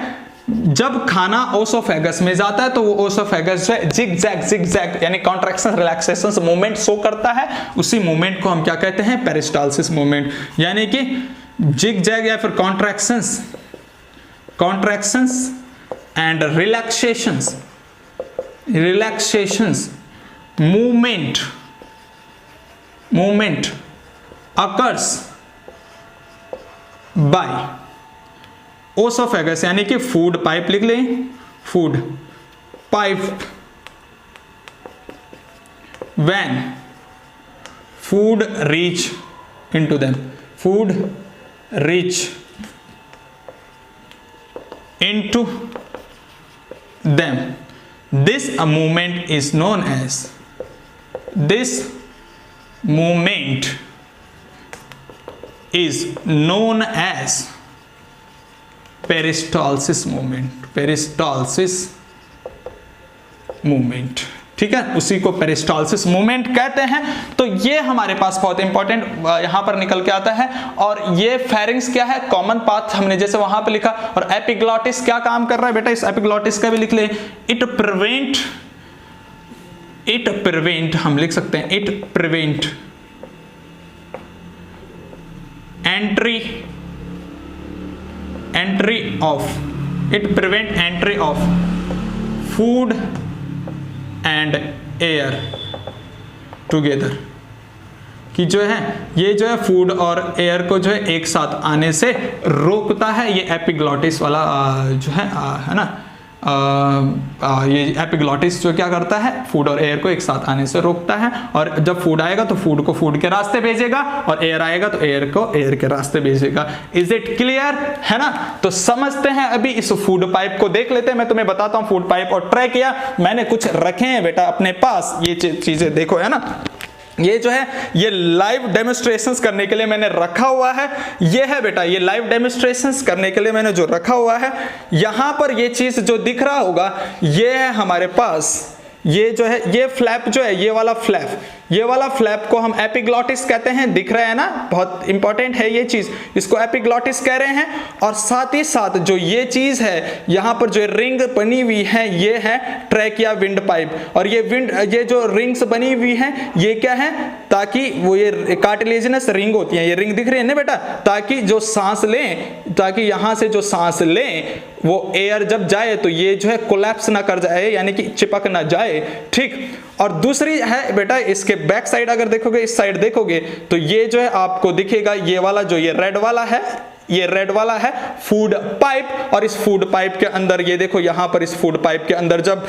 जब खाना ओसोफेगस में जाता है तो वो ओसोफेगस जो है जिग-जैग यानी कॉन्ट्रैक्शन रिलैक्सेशन मूवमेंट शो करता है, उसी मूवमेंट को हम क्या कहते हैं? Peristalsis movement. यानी कि जिग-जैग या फिर contractions and relaxations movement occurs by oesophagus, यानी कि फूड पाइप लिख लें, food pipe, when food reach into them, food reach into them, this movement is known as peristalsis movement. ठीक है, उसी को पेरिस्टालसिस मूवमेंट कहते हैं। तो ये हमारे पास बहुत इंपॉर्टेंट यहां पर निकल के आता है। और ये फेरिंग्स क्या है? कॉमन पाथ हमने जैसे वहां पे लिखा। और एपिग्लॉटिस क्या काम कर रहा है बेटा? इस एपिग्लॉटिस का भी लिख ले। इट प्रिवेंट हम लिख सकते हैं, it prevent entry of food and air together, कि जो है ये जो है फूड और एयर को जो है एक साथ आने से रोकता है। ये एपिग्लॉटिस वाला जो है ना, ये एपिग्लॉटिस जो क्या करता है? फूड और एयर को एक साथ आने से रोकता है। और जब फूड आएगा तो फूड को फूड के रास्ते भेजेगा, और एयर आएगा तो एयर को एयर के रास्ते भेजेगा। Is it clear? है ना? तो समझते हैं, अभी इस फूड पाइप को देख लेते हैं। मैं तुम्हें बताता हूं फूड पाइप और ट्रैकिया मैंने कुछ रखे हैं बेटा अपने पास। ये चीजें देखो, है ना, ये जो है ये लाइव डेमोन्स्ट्रेशंस करने के लिए मैंने रखा हुआ है। ये है बेटा, ये लाइव डेमोन्स्ट्रेशंस करने के लिए मैंने जो रखा हुआ है। यहां पर ये चीज जो दिख रहा होगा, ये है हमारे पास, ये जो है ये फ्लैप जो है, ये वाला फ्लैप को हम एपिग्लॉटिस कहते हैं। दिख रहा है ना, बहुत इंपॉर्टेंट है ये चीज, इसको एपिग्लॉटिस कह रहे हैं। और साथ ही साथ जो ये चीज है यहां पर जो रिंग बनी हुई है, ये है ट्रैकिया विंड पाइप। और ये जो रिंग्स बनी हुई है, ये क्या है? ताकि वो ये कार्टिलेजिनस रिंग होती है, ये रिंग दिख रही है ना बेटा, ताकि जो सांस लें, ताकि यहां से जो सांस लें वो एयर जब जाए तो ये जो है कोलैप्स ना कर जाए, यानी कि चिपक ना जाए। ठीक। और दूसरी है बेटा, इसके बैक साइड अगर देखोगे, इस साइड देखोगे तो ये जो है आपको दिखेगा, ये वाला जो ये रेड वाला है, ये रेड वाला है फूड पाइप। और इस फूड पाइप के अंदर ये देखो, यहां पर इस फूड पाइप के अंदर जब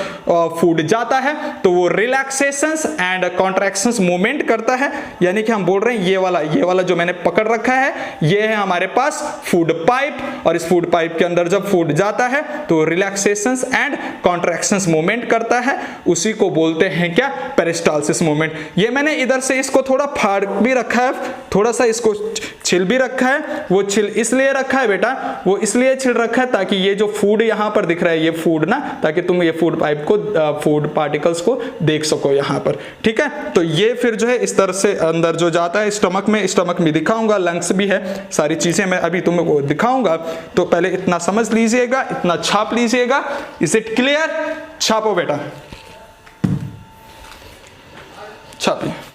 फूड जाता है तो वो रिलैक्सेशंस एंड कॉन्ट्रैक्शंस मूवमेंट करता है। यानी कि हम बोल रहे हैं ये वाला जो मैंने पकड़ रखा है, ये है हमारे पास फूड पाइप। और इस फूड पाइप के अंदर जब फूड जाता है तो रिलैक्सेशंस एंड कॉन्ट्रैक्शंस मूवमेंट करता है, उसी को बोलते हैं क्या? Peristalsis movement. ये मैंने इधर से इसको थोड़ा फाड़ भी रखा है, थोड़ा सा इसको छिल भी रखा है। वो छिल इसलिए रखा है बेटा, वो इसलिए छिल रखा है ताकि ये जो फूड यहां पर दिख रहा है, ये फूड ना, ताकि तुम ये फूड पाइप को, फूड पार्टिकल्स को देख सको यहां पर। ठीक है, तो ये फिर जो है इस तरह से अंदर जो जाता है स्टमक में दिखाऊंगा, लंग्स भी है, सारी चीजें मैं अभी तुमको दिखाऊंगा। तो पहले इतना समझ लीजिएगा, इतना छाप लीजिएगा। Is it clear? छापो बेटा, छापिए।